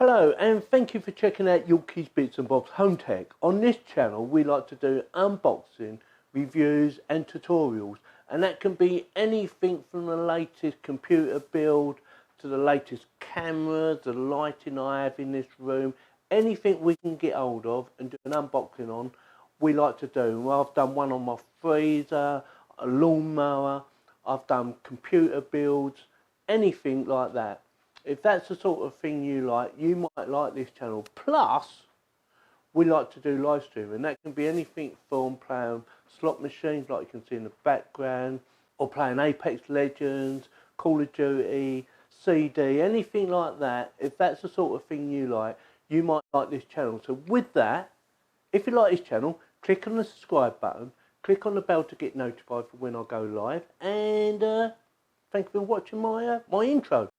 Hello and thank you for checking out Yorkies, Bits and Bobs Home Tech. On this channel we like to do unboxing, reviews and tutorials, and that can be anything from the latest computer build to the latest cameras, the lighting I have in this room, anything we can get hold of and do an unboxing on, we like to do. Well, I've done one on my freezer, a lawnmower, I've done computer builds, anything like that. If that's the sort of thing you like, you might like this channel. Plus, we like to do live streaming. That can be anything from playing slot machines, like you can see in the background, or playing Apex Legends, Call of Duty, CD, anything like that. If that's the sort of thing you like, you might like this channel. So with that, if you like this channel, click on the subscribe button, click on the bell to get notified for when I go live, and thank you for watching my intro.